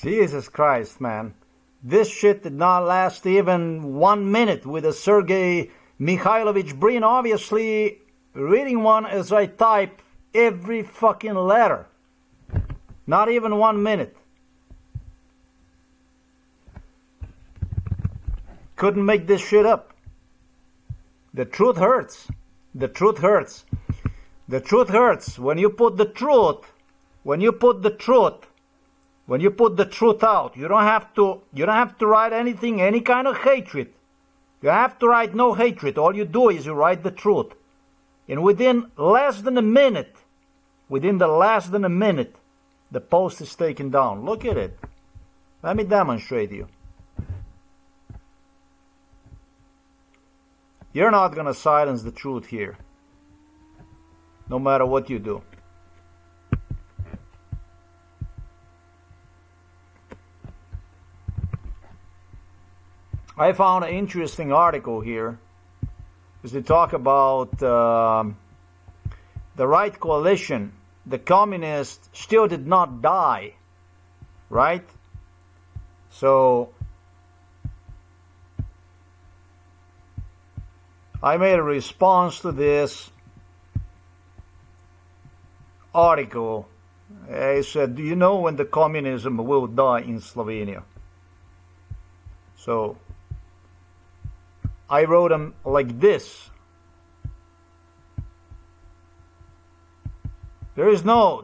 Jesus Christ, man. This shit did not last even 1 minute with a Sergey Mikhailovich Brin obviously reading one as I type every fucking letter. Not even 1 minute. Couldn't make this shit up. The truth hurts. The truth hurts. The truth hurts. When you put the truth out, you don't have to write anything, any kind of hatred. You have to write no hatred. All you do is you write the truth. And within less than a minute, the post is taken down. Look at it. Let me demonstrate you. You're not going to silence the truth here, no matter what you do. I found an interesting article here as they talk about the right coalition. The communists still did not die, right? So I made a response to this article. I said, do you know when the communism will die in Slovenia? So I wrote them like this. There is no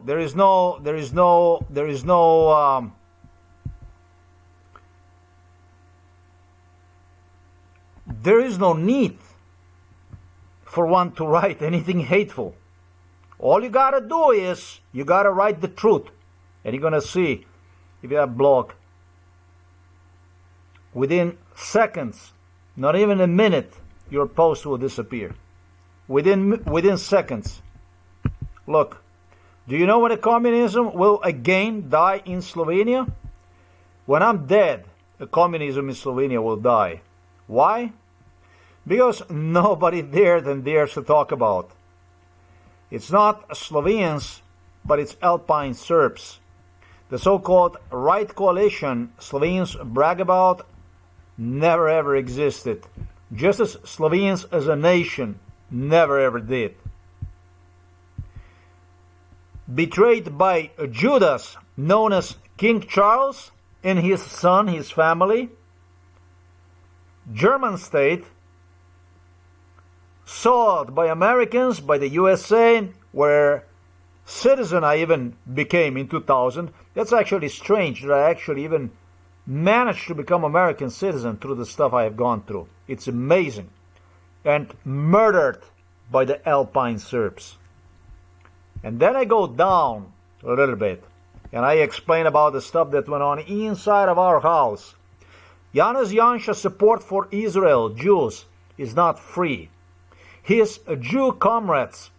need for one to write anything hateful. All you gotta do is, you gotta write the truth. And you're gonna see, if you have a blog, within seconds, not even a minute, your post will disappear. Within seconds. Look, do you know when the communism will again die in Slovenia? When I'm dead, the communism in Slovenia will die. Why? Because nobody dares to talk about. It's not Slovenes, but it's Alpine Serbs. The so-called right coalition Slovenes brag about never ever existed, just as Slovenes as a nation never ever did. Betrayed by Judas, known as King Charles, and his son, his family, German state, sold by Americans, by the USA, where citizen I even became in 2000. That's actually strange that I actually even managed to become American citizen through the stuff I have gone through. It's amazing. And murdered by the Alpine Serbs. And then I go down a little bit and I explain about the stuff that went on inside of our house. Janez Janša's support for Israel, Jews, is not free. His Jew comrades,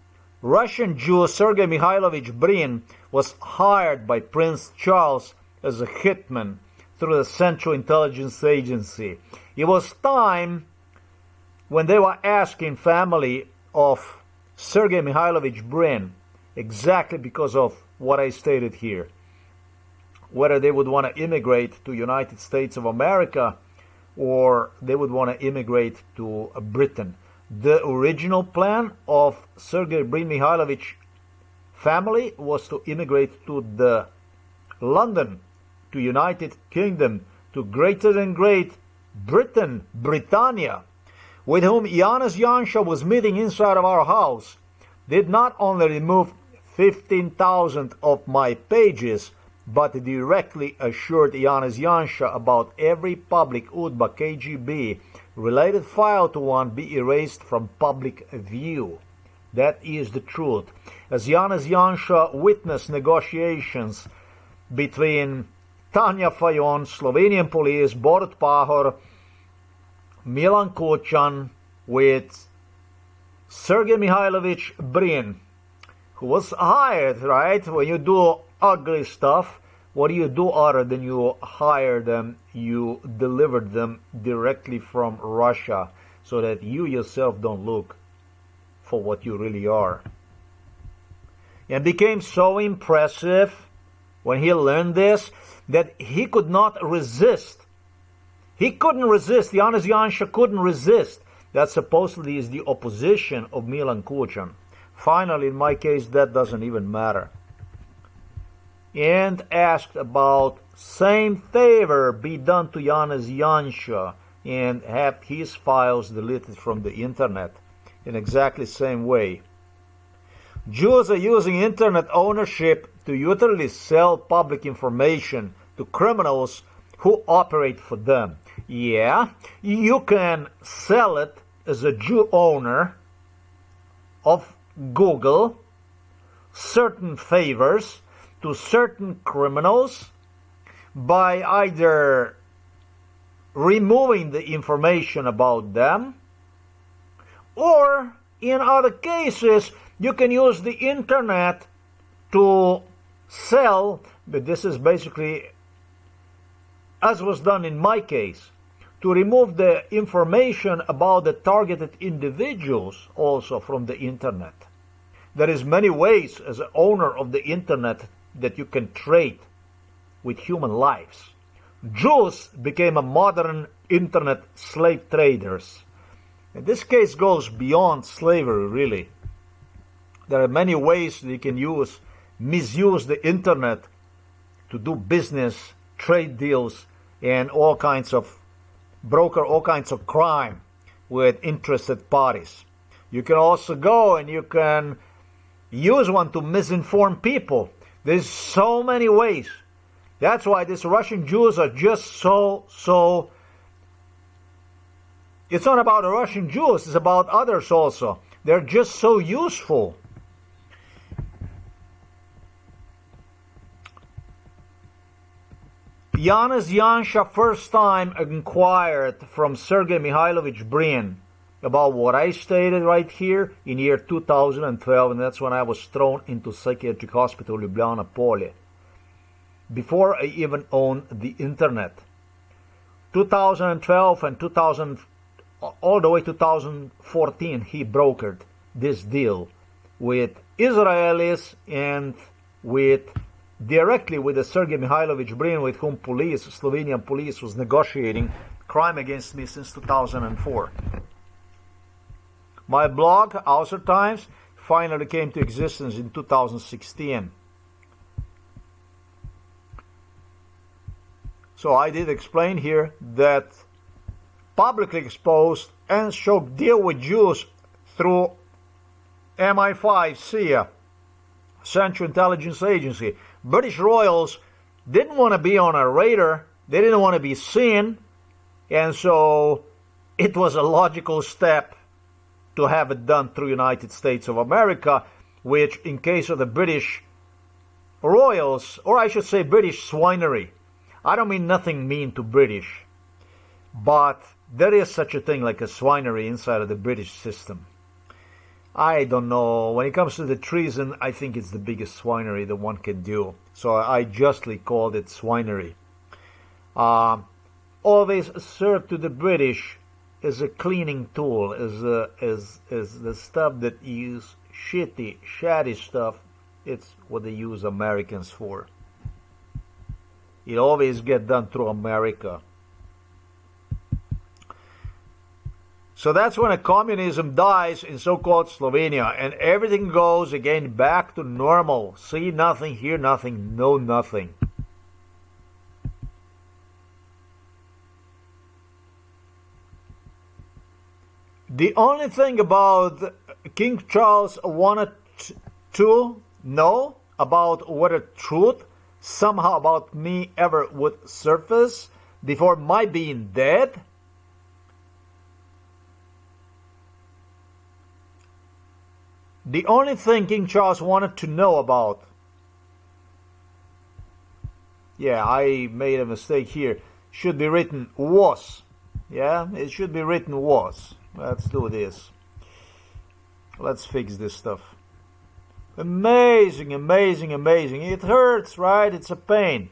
Russian Jew Sergey Mikhailovich Brin, was hired by Prince Charles as a hitman through the Central Intelligence Agency. It was time when they were asking family of Sergey Mikhailovich Brin, exactly because of what I stated here, whether they would want to immigrate to United States of America or they would want to immigrate to Britain. The original plan of Sergey Brin Mikhailovich family was to immigrate to the London, to United Kingdom, to greater than Great Britain, Britannia, with whom Janez Janša was meeting inside of our house, did not only remove 15,000 of my pages, but directly assured Janez Janša about every public UDBA KGB related file to one be erased from public view. That is the truth. As Janez Janša witnessed negotiations between Tanja Fajon, Slovenian police, Borut Pahor, Milan Kučan, with Sergey Mikhailovich Brin, who was hired, right? When you do ugly stuff, what do you do other than you hire them? You delivered them directly from Russia so that you yourself don't look for what you really are. And became so impressive when he learned this. that he could not resist. He couldn't resist. Janez Janša couldn't resist. That supposedly is the opposition of Milan Kučan. Finally, in my case, that doesn't even matter. And asked about same favor be done to Janez Janša and have his files deleted from the internet in exactly same way. Jews are using internet ownership to utterly sell public information to criminals who operate for them. Yeah, you can sell it as a Jew owner of Google, certain favors to certain criminals by either removing the information about them, or in other cases you can use the internet to sell, but this is basically, as was done in my case, to remove the information about the targeted individuals also from the internet. There is many ways as an owner of the internet that you can trade with human lives. Jews became a modern internet slave traders. And this case goes beyond slavery, really. There are many ways that you can misuse the internet to do business, trade deals, and all kinds of crime with interested parties. You can also go and you can use one to misinform people. There's so many ways. That's why these Russian Jews are just so... It's not about the Russian Jews, it's about others also. They're just so useful. Janez Janša first time inquired from Sergey Mikhailovich Brin about what I stated right here in year 2012, and that's when I was thrown into psychiatric hospital Ljubljana Polje, before I even owned the internet. 2012 and all the way 2014, he brokered this deal with Israelis and directly with the Sergey Mikhailovich Brin, with whom Slovenian police was negotiating crime against me since 2004. My blog, Außer Times, finally came to existence in 2016. So I did explain here that publicly exposed and struck deal with Jews through MI5, CIA, Central Intelligence Agency. British royals didn't want to be on a radar, they didn't want to be seen, and so it was a logical step to have it done through United States of America, which in case of the British royals, or I should say British swinery, I don't mean nothing mean to British, but there is such a thing like a swinery inside of the British system. I don't know. When it comes to the treason, I think it's the biggest swinery that one can do. So I justly called it swinery. Always served to the British as a cleaning tool, as the stuff that is shitty, shoddy stuff. It's what they use Americans for. It always gets done through America. So that's when a communism dies in so-called Slovenia, and everything goes again back to normal. See nothing, hear nothing, know nothing. The only thing about King Charles wanted to know about whether truth somehow about me ever would surface before my being dead, the only thing King Charles wanted to know about, yeah, I made a mistake here, should be written was. Yeah, it should be written was. Let's do this. Let's fix this stuff. Amazing, amazing, amazing. It hurts, right? It's a pain.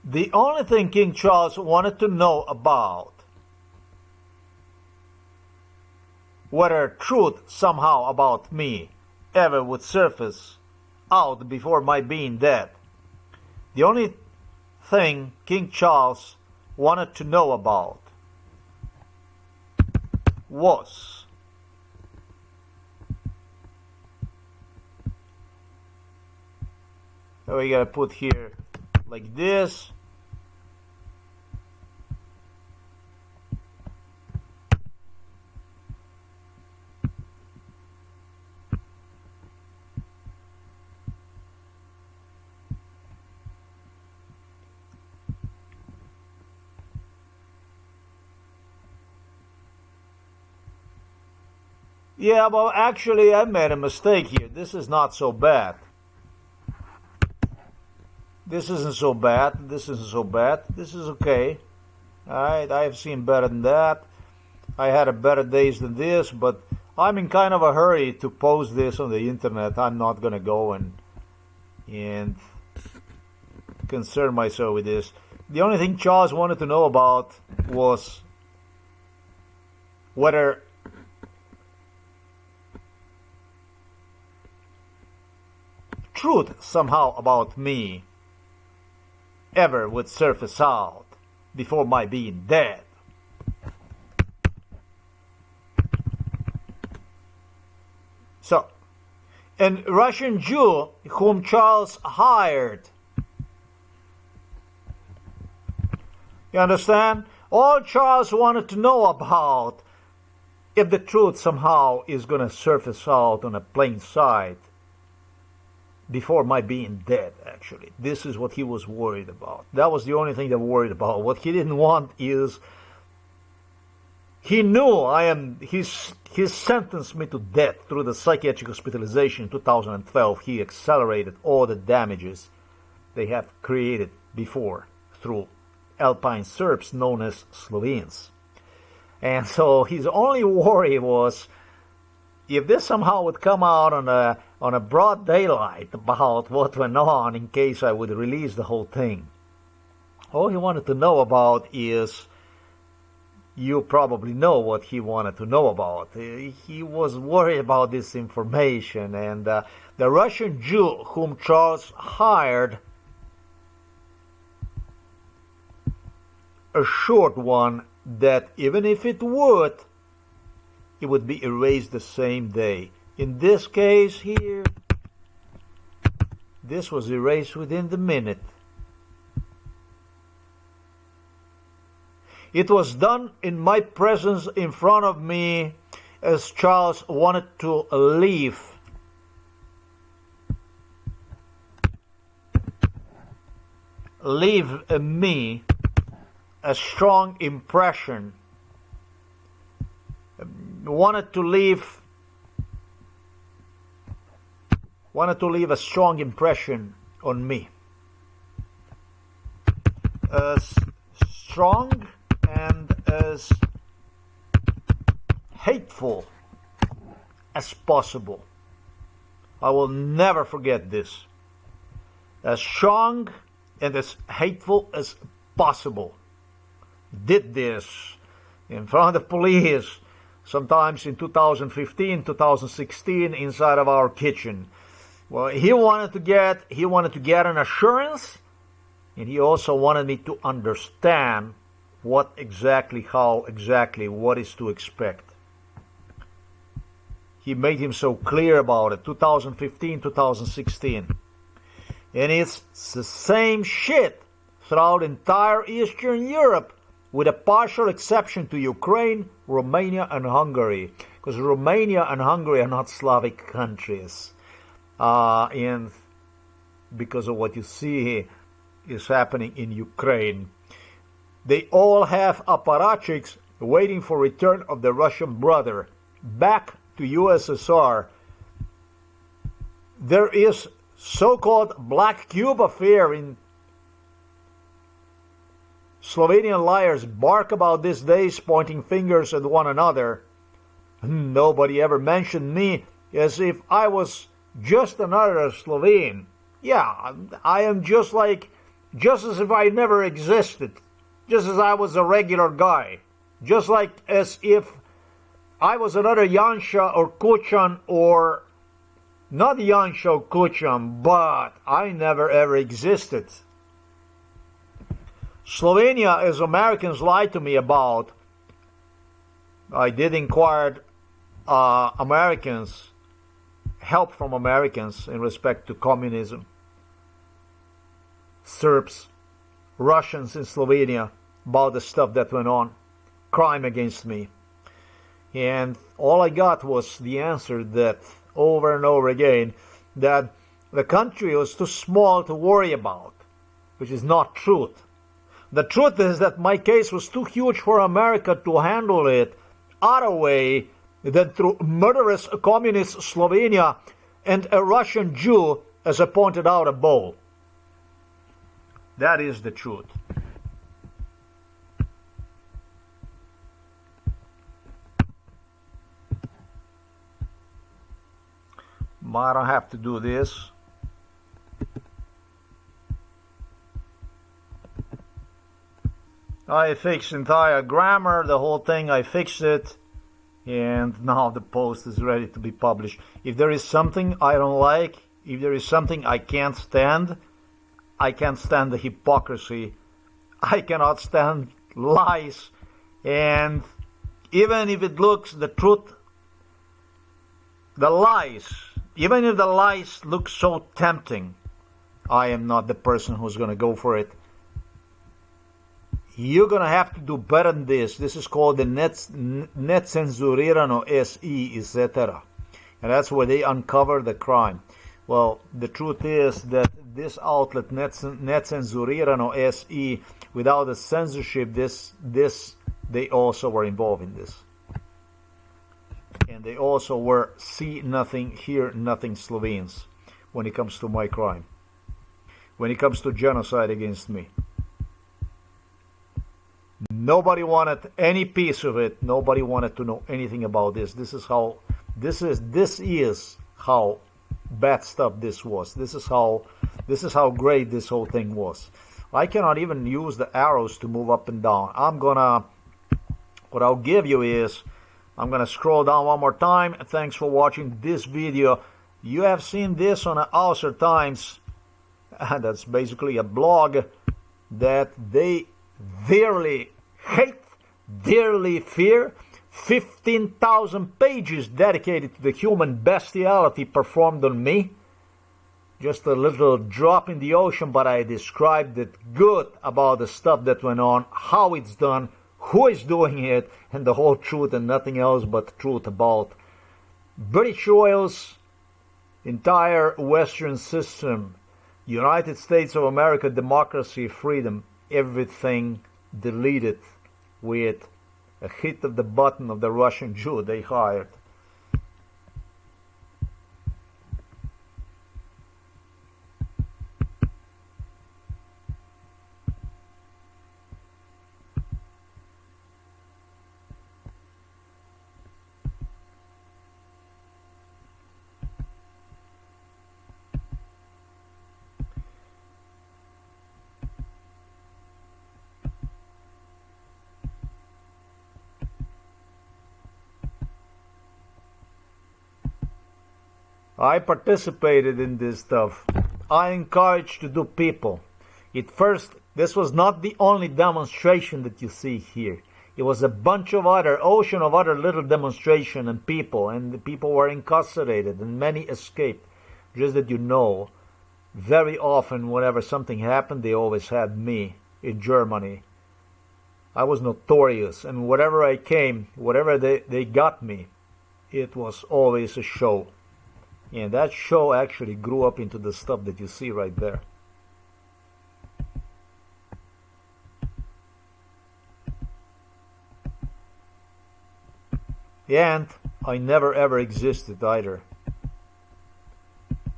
The only thing King Charles wanted to know about whether truth somehow about me ever would surface out before my being dead. The only thing King Charles wanted to know about was we gotta put here like this. Yeah, but actually I made a mistake here. This is not so bad. This isn't so bad. This isn't so bad. This is okay. Alright, I have seen better than that. I had a better days than this, but I'm in kind of a hurry to post this on the internet. I'm not gonna go and concern myself with this. The only thing Charles wanted to know about was whether truth somehow about me ever would surface out before my being dead. So, a Russian Jew whom Charles hired. You understand? All Charles wanted to know about, if the truth somehow is going to surface out on a plain sight before my being dead, actually. This is what he was worried about. That was the only thing they were worried about. What he didn't want is, he knew he sentenced me to death through the psychiatric hospitalization in 2012. He accelerated all the damages they have created before through Alpine Serbs known as Slovenes. And so his only worry was, if this somehow would come out on a broad daylight about what went on, in case I would release the whole thing. All he wanted to know about is, you probably know what he wanted to know about. He was worried about this information, and the Russian Jew whom Charles hired, assured one that even if it would be erased the same day. In this case here, this was erased within the minute. It was done in my presence, in front of me, as Charles wanted to leave me a strong impression. Wanted to leave a strong impression on me, as strong and as hateful as possible. I will never forget this. As strong and as hateful as possible. Did this in front of the police, sometimes in 2015, 2016, inside of our kitchen. Well, he wanted to get an assurance, and he also wanted me to understand what exactly what is to expect. He made him so clear about it, 2015, 2016. And it's the same shit throughout entire Eastern Europe, with a partial exception to Ukraine, Romania, and Hungary. Because Romania and Hungary are not Slavic countries. And because of what you see is happening in Ukraine. They all have apparatchiks waiting for return of the Russian brother back to USSR. There is so-called Black Cube affair in Slovenian liars bark about these days, pointing fingers at one another. Nobody ever mentioned me as if I was just another Slovene. Yeah, I am just as if I never existed. Just as I was a regular guy. Just like as if I was another Janša or Kuchan, or not Janša or Kuchan, but I never ever existed. Slovenia, as Americans lied to me about, I did inquire Americans, help from Americans in respect to communism. Serbs, Russians in Slovenia, about the stuff that went on, crime against me. And all I got was the answer that over and over again, that the country was too small to worry about, which is not truth. The truth is that my case was too huge for America to handle it other way than through murderous communist Slovenia and a Russian Jew, as I pointed out above. That is the truth. I don't have to do this. I fixed entire grammar, the whole thing, I fixed it. And now the post is ready to be published. If there is something I don't like, if there is something I can't stand the hypocrisy. I cannot stand lies. And even if it looks the truth, the lies, even if the lies look so tempting, I am not the person who's going to go for it. You're going to have to do better than this. This is called the Necenzurirano SE, etc. And that's where they uncover the crime. Well, the truth is that this outlet, Necenzurirano SE, without the censorship, they also were involved in this. And they also were see nothing, hear nothing Slovenes when it comes to my crime. When it comes to genocide against me. Nobody wanted any piece of it. Nobody wanted to know anything about this. This is how bad stuff this was. This is how great this whole thing was. I cannot even use the arrows to move up and down. What I'll give you is, I'm gonna scroll down one more time. Thanks for watching this video. You have seen this on Außer Times. That's basically a blog that they dearly hate, dearly fear. 15,000 pages dedicated to the human bestiality performed on me. Just a little drop in the ocean, but I described it good about the stuff that went on, how it's done, who is doing it, and the whole truth and nothing else but truth about British oil's entire Western system, United States of America, democracy, freedom, everything deleted with a hit of the button of the Russian Jew they hired. I participated in this stuff. I encouraged to do people. This was not the only demonstration that you see here. It was a bunch of ocean of other little demonstration and the people were incarcerated and many escaped. Just that you know, very often whenever something happened, they always had me in Germany. I was notorious, and wherever I came, whatever they got me, it was always a show. And that show actually grew up into the stuff that you see right there. And I never ever existed either.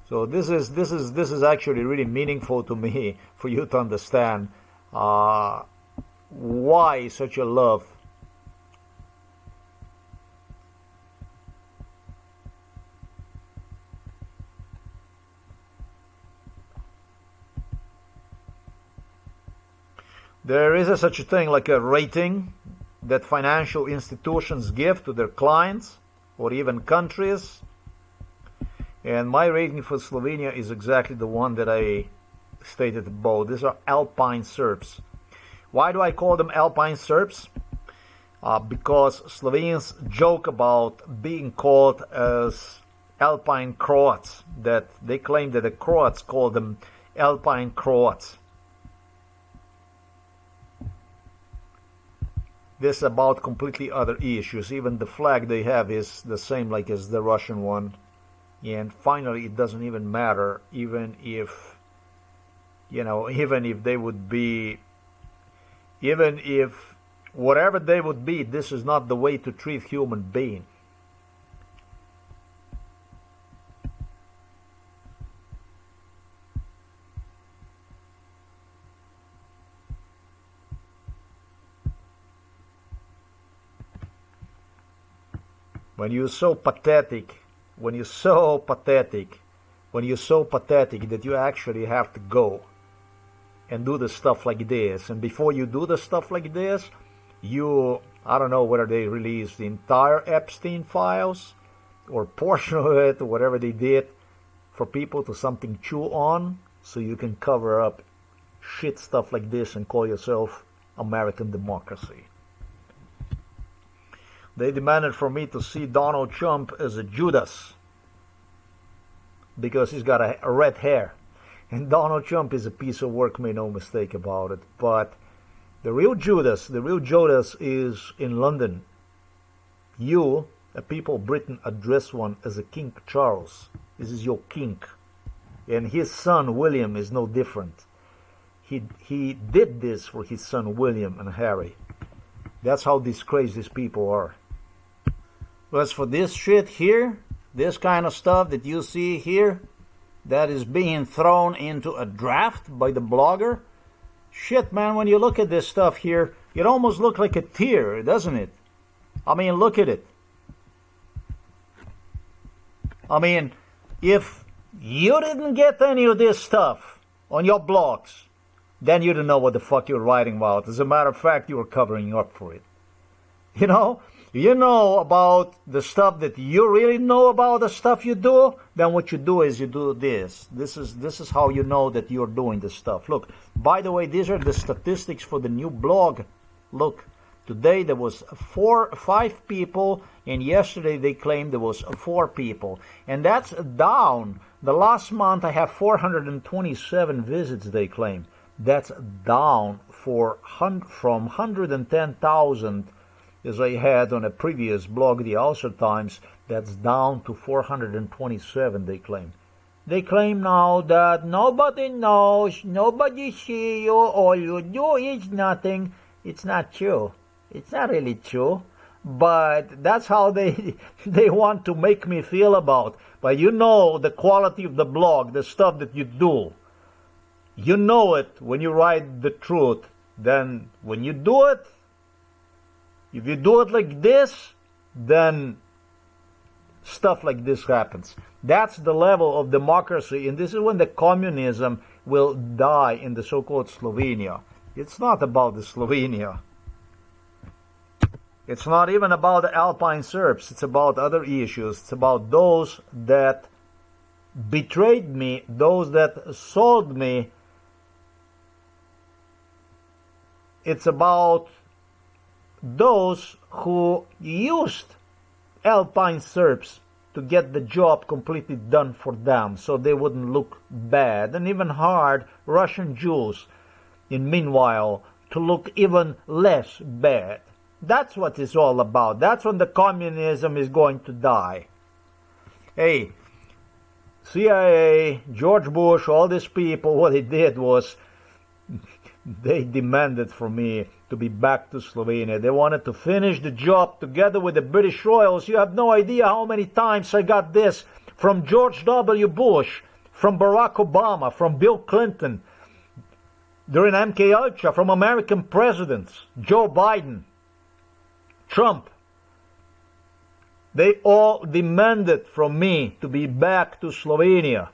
So this is actually really meaningful to me for you to understand why such a love. There is such a thing like a rating that financial institutions give to their clients or even countries. And my rating for Slovenia is exactly the one that I stated above. These are Alpine Serbs. Why do I call them Alpine Serbs? Because Slovenians joke about being called as Alpine Croats, that they claim that the Croats call them Alpine Croats. This is about completely other issues. Even the flag they have is the same like as the Russian one. And finally, it doesn't even matter, even if, even if they would be, even if whatever they would be, this is not the way to treat human being. When you're so pathetic, when you're so pathetic that you actually have to go and do the stuff like this, and before you do the stuff like this, I don't know whether they released the entire Epstein files or portion of it or whatever they did for people to something chew on, so you can cover up shit stuff like this and call yourself American democracy. They demanded for me to see Donald Trump as a Judas because he's got a red hair. And Donald Trump is a piece of work, make no mistake about it. But the real Judas is in London. You, a people of Britain, address one as a King Charles. This is your king. And his son, William, is no different. He did this for his son, William and Harry. That's how disgraced these people are. As for this shit here, this kind of stuff that you see here, that is being thrown into a draft by the blogger, shit, man, when you look at this stuff here, it almost looks like a tear, doesn't it? I mean, look at it. I mean, if you didn't get any of this stuff on your blogs, then you don't know what the fuck you're writing about. As a matter of fact, you were covering up for it. You know about the stuff that you really know about the stuff you do, then what you do is you do this. This is how you know that you're doing this stuff. Look, by the way, these are the statistics for the new blog. Look, today there was 5 people, and yesterday they claimed there was 4 people. And that's down. The last month I have 427 visits, they claim. That's down from 110,000 as I had on a previous blog, the Ulster Times. That's down to 427, they claim. They claim now that nobody knows, nobody sees you, all you do is nothing. It's not true. It's not really true. But that's how they want to make me feel about. But you know the quality of the blog, the stuff that you do. You know it when you write the truth. Then when you do it, if you do it like this, then stuff like this happens. That's the level of democracy, and this is when the communism will die in the so-called Slovenia. It's not about the Slovenia. It's not even about the Alpine Serbs. It's about other issues. It's about those that betrayed me, those that sold me. It's about those who used Alpine Serbs to get the job completely done for them so they wouldn't look bad, and even hard Russian Jews, in meanwhile, to look even less bad. That's what it's all about. That's when the communism is going to die. Hey, CIA, George Bush, all these people, what they did was they demanded from me to be back to Slovenia. They wanted to finish the job together with the British Royals. You have no idea how many times I got this from George W. Bush, from Barack Obama, from Bill Clinton, during MK Ultra, from American presidents, Joe Biden, Trump. They all demanded from me to be back to Slovenia.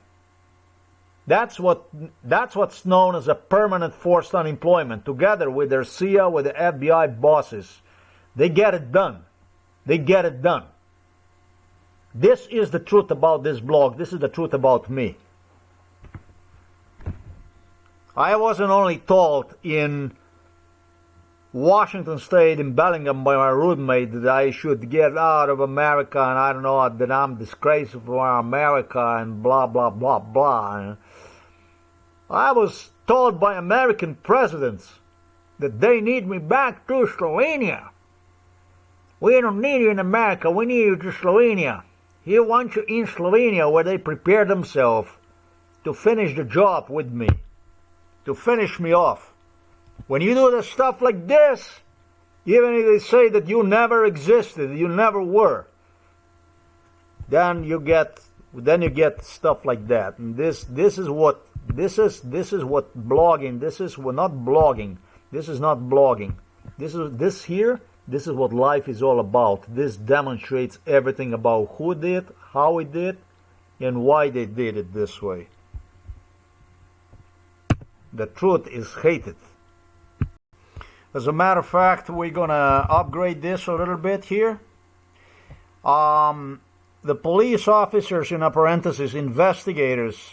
That's what's known as a permanent forced unemployment, together with their CIA, with the FBI bosses. They get it done. They get it done. This is the truth about this blog. This is the truth about me. I wasn't only told in Washington State, in Bellingham, by my roommate that I should get out of America, and I don't know, that I'm disgraceful for America, and blah, blah, blah, blah. I was told by American presidents that they need me back to Slovenia. We don't need you in America, we need you to Slovenia. He wants you in Slovenia, where they prepare themselves to finish the job with me, to finish me off. When you do the stuff like this, even if they say that you never existed, you never were, then you get stuff like that. And this is what blogging. This is not blogging. This is not blogging. This is what life is all about. This demonstrates everything about who did, how it did, and why they did it this way. The truth is hated. As a matter of fact, we're gonna upgrade this a little bit here. The police officers, in parentheses, investigators,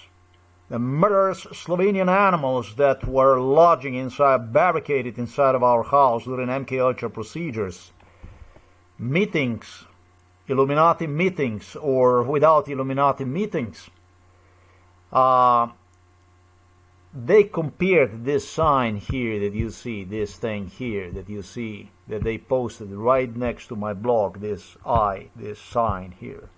the murderous Slovenian animals that were lodging inside, barricaded inside of our house during MK Ultra procedures, meetings, Illuminati meetings, or without Illuminati meetings, they compared this sign here that you see, this thing here that you see, that they posted right next to my blog, this sign here.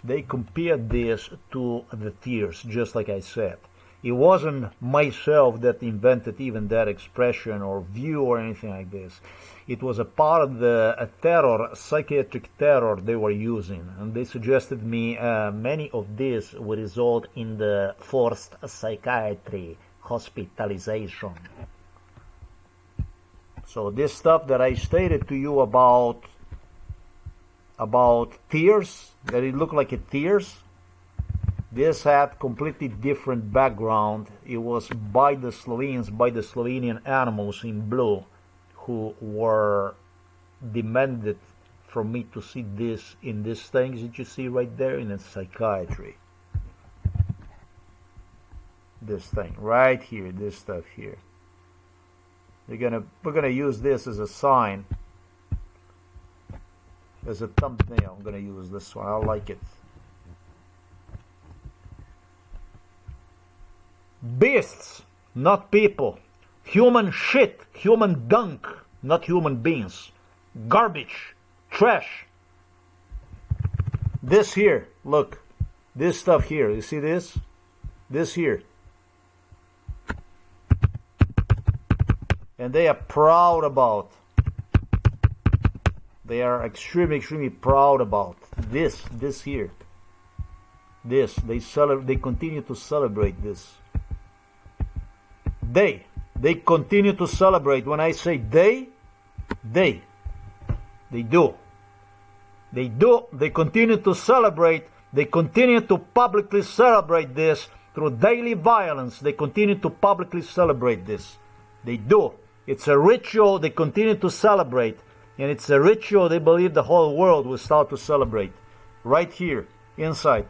They compared this to the tears, just like I said. It wasn't myself that invented even that expression or view or anything like this. It was a part of the terror, psychiatric terror they were using. And they suggested me many of these would result in the forced psychiatry, hospitalization. So this stuff that I stated to you about tears, that it looked like a tears, this had completely different background. It was by the Slovenes, by the Slovenian animals in blue, who were demanded from me to see this in these things that you see right there in the psychiatry. This thing right here, this stuff here. We're gonna use this as a sign, as a thumbnail. I'm gonna use this one. I like it. Beasts, not people. Human shit, human gunk, not human beings. Garbage, trash. This here, look, this stuff here. You see this? This here. And they are proud about. They are extremely, extremely proud about this here. This, they continue to celebrate this. They continue to celebrate. When I say they do. They continue to celebrate. They continue to publicly celebrate this through daily violence. They continue to publicly celebrate this. They do. It's a ritual they continue to celebrate. And it's a ritual they believe the whole world will start to celebrate. Right here, inside.